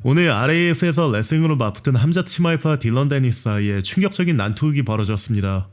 오늘 RAF에서 레슬링으로 맞붙은 함자 치마이프와 딜런 데니스 사이에 충격적인 난투극이 벌어졌습니다.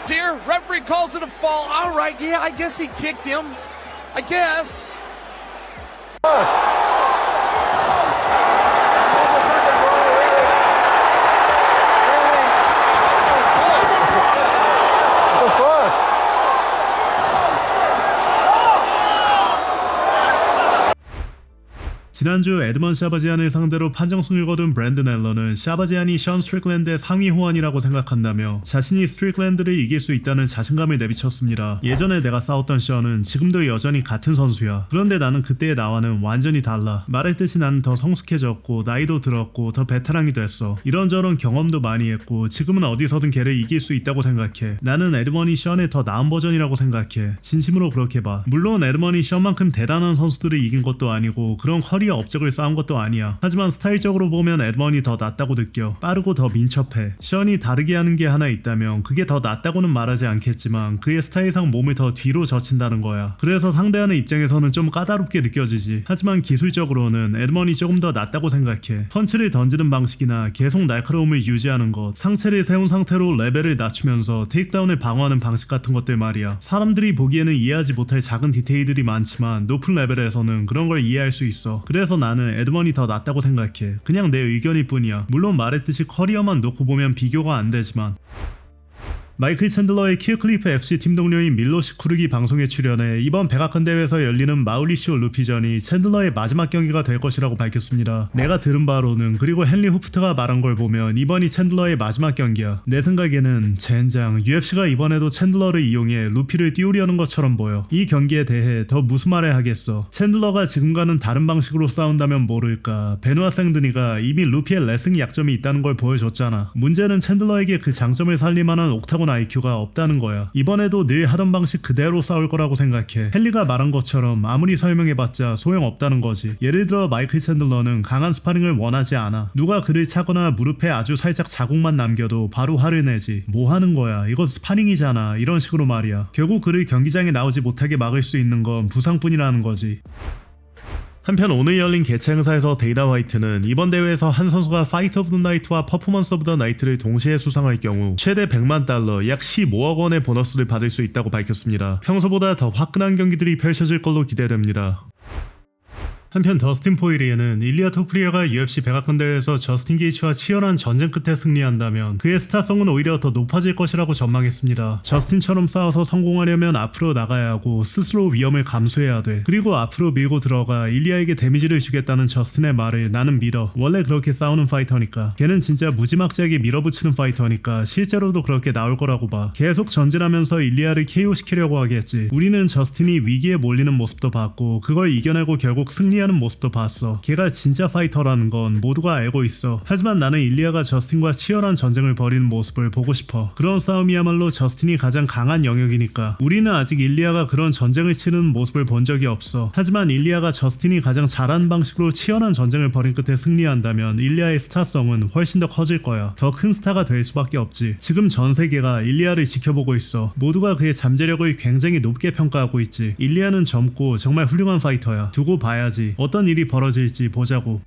Dear, referee calls it a fall. All right, yeah, I guess he kicked him. I guess. 지난주 에드먼 샤바지안을 상대로 판정승을 거둔 브랜든 앨런은 샤바지안이 션 스트릭랜드의 상위 호환이라고 생각한다며 자신이 스트릭랜드를 이길 수 있다는 자신감을 내비쳤습니다. 예전에 내가 싸웠던 션은 지금도 여전히 같은 선수야. 그런데 나는 그때의 나와는 완전히 달라. 말했듯이 나는 더 성숙해졌고 나이도 들었고 더 베테랑이 됐어. 이런저런 경험도 많이 했고 지금은 어디서든 걔를 이길 수 있다고 생각해. 나는 에드먼이 션의 더 나은 버전이라고 생각해. 진심으로 그렇게 봐. 물론 에드먼이 션만큼 대단한 선수들을 이긴 것도 아니고 그런 커리어 업적을 쌓은 것도 아니야. 하지만 스타일적으로 보면 에드먼이 더 낫다고 느껴. 빠르고 더 민첩해. 션이 다르게 하는 게 하나 있다면 그게 더 낫다고는 말하지 않겠지만 그의 스타일상 몸을 더 뒤로 젖힌다는 거야. 그래서 상대하는 입장에서는 좀 까다롭게 느껴지지. 하지만 기술적으로는 에드먼이 조금 더 낫다고 생각해. 펀치를 던지는 방식이나 계속 날카로움을 유지하는 것, 상체를 세운 상태로 레벨을 낮추면서 테이크다운을 방어하는 방식 같은 것들 말이야. 사람들이 보기에는 이해하지 못할 작은 디테일들이 많지만 높은 레벨에서는 그런 걸 이해할 수 있어. 그래서 나는 에드먼이 더 낫다고 생각해. 그냥 내 의견일 뿐이야. 물론 말했듯이 커리어만 놓고 보면 비교가 안 되지만. 마이클 챈들러의 킬클리프 FC 팀 동료인 밀로시 쿠르기 방송에 출연해 이번 백악관 대회에서 열리는 마우리시오 루피전이 챈들러의 마지막 경기가 될 것이라고 밝혔습니다. 내가 들은 바로는 그리고 헨리 후프트가 말한 걸 보면 이번이 챈들러의 마지막 경기야. 내 생각에는 젠장 UFC가 이번에도 챈들러를 이용해 루피를 띄우려는 것처럼 보여. 이 경기에 대해 더 무슨 말을 하겠어. 챈들러가 지금과는 다른 방식으로 싸운다면 모를까. 베누아 생드니가 이미 루피의 레슬링 약점이 있다는 걸 보여줬잖아. 문제는 챈들러에게 그 장점을 살릴만한 옥타곤 IQ가 없다는 거야. 이번에도 늘 하던 방식 그대로 싸울 거라고 생각해. 헨리가 말한 것처럼 아무리 설명해봤자 소용없다는 거지. 예를 들어 마이클 챈들러는 강한 스파링을 원하지 않아. 누가 그를 차거나 무릎에 아주 살짝 자국만 남겨도 바로 화를 내지. 뭐 하는 거야, 이건 스파링이잖아, 이런 식으로 말이야. 결국 그를 경기장에 나오지 못하게 막을 수 있는 건 부상뿐이라는 거지. 한편 오늘 열린 개최 행사에서 데이나 화이트는 이번 대회에서 한 선수가 파이트 오브 더 나이트와 퍼포먼스 오브 더 나이트를 동시에 수상할 경우 최대 100만 달러 약 15억 원의 보너스를 받을 수 있다고 밝혔습니다. 평소보다 더 화끈한 경기들이 펼쳐질 걸로 기대됩니다. 한편 더스틴 포이리에는 일리아 토프리아가 UFC 백악관 대회에서 저스틴 게이츠와 치열한 전쟁 끝에 승리한다면 그의 스타성은 오히려 더 높아질 것이라고 전망했습니다. 저스틴처럼 싸워서 성공하려면 앞으로 나가야 하고 스스로 위험을 감수해야 돼. 그리고 앞으로 밀고 들어가 일리아에게 데미지를 주겠다는 저스틴의 말을 나는 믿어. 원래 그렇게 싸우는 파이터니까. 걔는 진짜 무지막지하게 밀어붙이는 파이터니까 실제로도 그렇게 나올 거라고 봐. 계속 전진하면서 일리아를 KO시키려고 하겠지. 우리는 저스틴이 위기에 몰리는 모습도 봤고 그걸 이겨내고 결국 승리하는 모습도 봤어. 걔가 진짜 파이터라는 건 모두가 알고 있어. 하지만 나는 일리아가 저스틴과 치열한 전쟁을 벌이는 모습을 보고 싶어. 그런 싸움이야말로 저스틴이 가장 강한 영역이니까. 우리는 아직 일리아가 그런 전쟁을 치르는 모습을 본 적이 없어. 하지만 일리아가 저스틴이 가장 잘하는 방식으로 치열한 전쟁을 벌인 끝에 승리한다면 일리아의 스타성은 훨씬 더 커질 거야. 더 큰 스타가 될 수밖에 없지. 지금 전 세계가 일리아를 지켜보고 있어. 모두가 그의 잠재력을 굉장히 높게 평가하고 있지. 일리아는 젊고 정말 훌륭한 파이터야. 두고 봐야지. 어떤 일이 벌어질지 보자고.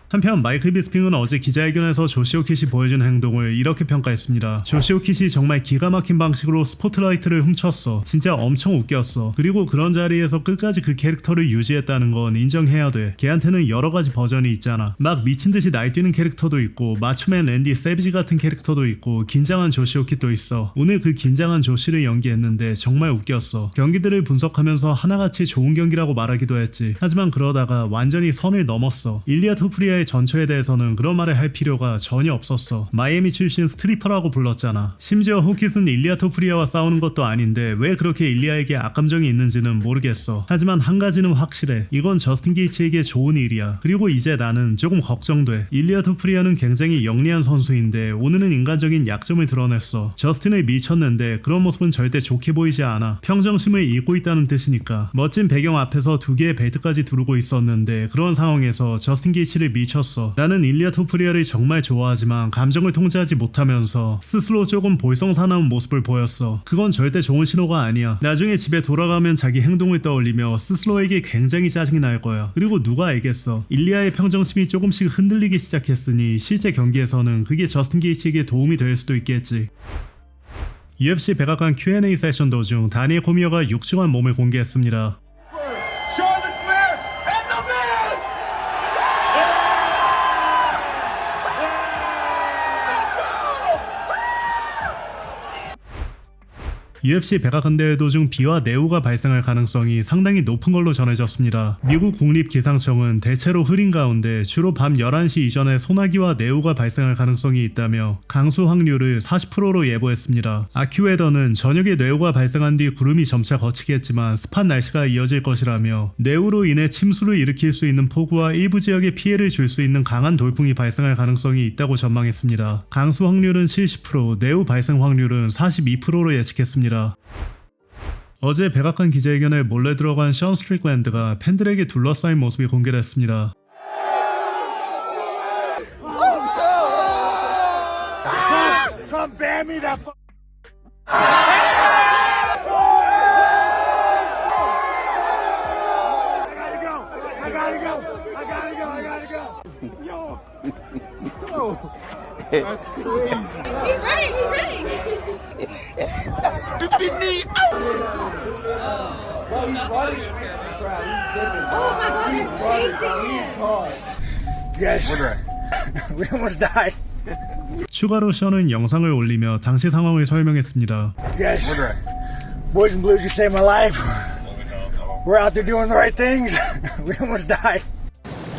한편 마이클 비스핑은 어제 기자회견에서 조시 오킷이 보여준 행동을 이렇게 평가했습니다. 조시 오킷이 정말 기가 막힌 방식으로 스포트라이트를 훔쳤어. 진짜 엄청 웃겼어. 그리고 그런 자리에서 끝까지 그 캐릭터를 유지했다는 건 인정해야 돼. 걔한테는 여러 가지 버전이 있잖아. 막 미친듯이 날뛰는 캐릭터도 있고 마초맨 랜디 세비지 같은 캐릭터도 있고 긴장한 조시 오킷도 있어. 오늘 그 긴장한 조시를 연기했는데 정말 웃겼어. 경기들을 분석하면서 하나같이 좋은 경기라고 말하기도 했지. 하지만 그러다가 완전히 선을 넘었어. 일리아 토프리아의 일리아의 전처에 대해서는 그런 말을 할 필요가 전혀 없었어. 마이애미 출신 스트리퍼라고 불렀잖아. 심지어 호킷은 일리아 토프리아와 싸우는 것도 아닌데 왜 그렇게 일리아에게 악감정이 있는지는 모르겠어. 하지만 한 가지는 확실해. 이건 저스틴 게이츠에게 좋은 일이야. 그리고 이제 나는 조금 걱정돼. 일리아 토프리아는 굉장히 영리한 선수인데 오늘은 인간적인 약점을 드러냈어. 저스틴을 미쳤는데 그런 모습은 절대 좋게 보이지 않아. 평정심을 잃고 있다는 뜻이니까. 멋진 배경 앞에서 두 개의 벨트까지 두르고 있었는데 그런 상황에서 저스틴 게이츠를 미쳤어. 나는 일리아 토프리아를 정말 좋아하지만 감정을 통제하지 못하면서 스스로 조금 볼썽사나운 모습을 보였어. 그건 절대 좋은 신호가 아니야. 나중에 집에 돌아가면 자기 행동을 떠올리며 스스로에게 굉장히 짜증이 날 거야. 그리고 누가 알겠어. 일리아의 평정심이 조금씩 흔들리기 시작했으니 실제 경기에서는 그게 저스틴 게이츠에게 도움이 될 수도 있겠지. UFC 백악관 Q&A 세션 도중 다니엘 코미어가 6주간 몸을 공개했습니다. Charlotte Flair and the man! Let's go! UFC 백악관 대회 도중 비와 내우가 발생할 가능성이 상당히 높은 걸로 전해졌습니다. 미국 국립기상청은 대체로 흐린 가운데 주로 밤 11시 이전에 소나기와 내우가 발생할 가능성이 있다며 강수 확률을 40%로 예보했습니다. 아큐웨더는 저녁에 내우가 발생한 뒤 구름이 점차 걷히겠지만 습한 날씨가 이어질 것이라며 내우로 인해 침수를 일으킬 수 있는 폭우와 일부 지역에 피해를 줄 수 있는 강한 돌풍이 발생할 가능성이 있다고 전망했습니다. 강수 확률은 70%, 내우 발생 확률은 42%로 예측했습니다. 어제 백악관 기자회견에 몰래 들어간 션 스트릭랜드가 팬들에게 둘러싸인 모습이 공개됐습니다. Come bear me that He's ready. He's ready. Oh my God! They're chasing him. Yes. We almost died. 추가로 션은 영상을 올리며 당시 상황을 설명했습니다. Yes. Boys and Blues, you saved my life. We're out there doing the right things. We almost died.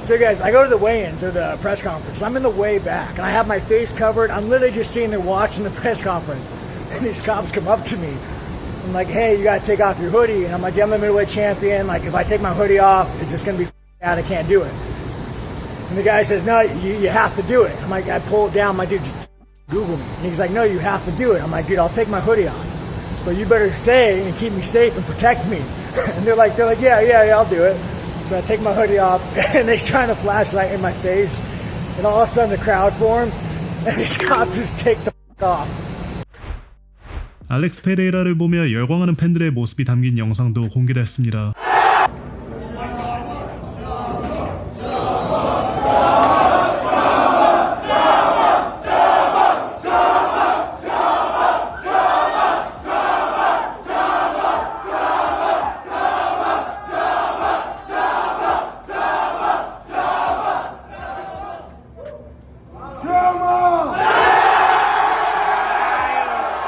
So guys, I go to the weigh-ins or the press conference. I'm in the way back, and I have my face covered. I'm literally just sitting there watching the press conference. And these cops come up to me. I'm like, hey, you gotta take off your hoodie. And I'm like, yeah, I'm the middleweight champion. Like, if I take my hoodie off, it's just gonna be out. I can't do it. And the guy says, no, you have to do it. I'm like, I pull it down. I'm like, dude, just Google me. And he's like, no, you have to do it. I'm like, dude, I'll take my hoodie off. But you better say and keep me safe and protect me. And they're like, yeah, I'll do it. So I take my hoodie off, and they shine a flashlight in my face, and all of a sudden the crowd forms, and these cops just take the off. 알렉스 페레이라를 보며 열광하는 팬들의 모습이 담긴 영상도 공개됐습니다.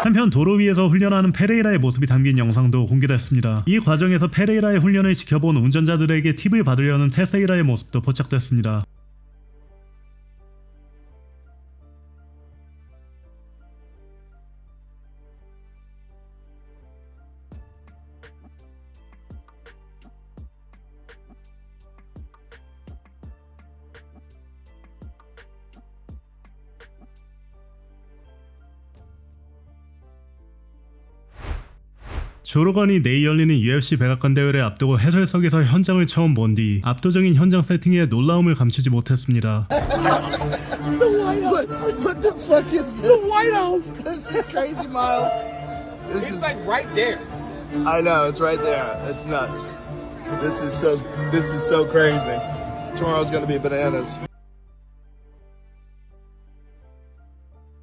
한편 도로 위에서 훈련하는 페레이라의 모습이 담긴 영상도 공개됐습니다. 이 과정에서 페레이라의 훈련을 지켜본 운전자들에게 팁을 받으려는 테세이라의 모습도 포착됐습니다. 조로건이 내일 열리는 UFC 백악관 대회를 앞두고 해설석에서 현장을 처음 본 뒤 압도적인 현장 세팅에 놀라움을 감추지 못했습니다. What the fuck is this? The White House. This is crazy, Miles. It's like right there. I know, it's right there. It's nuts. This is so crazy. Tomorrow's gonna be bananas.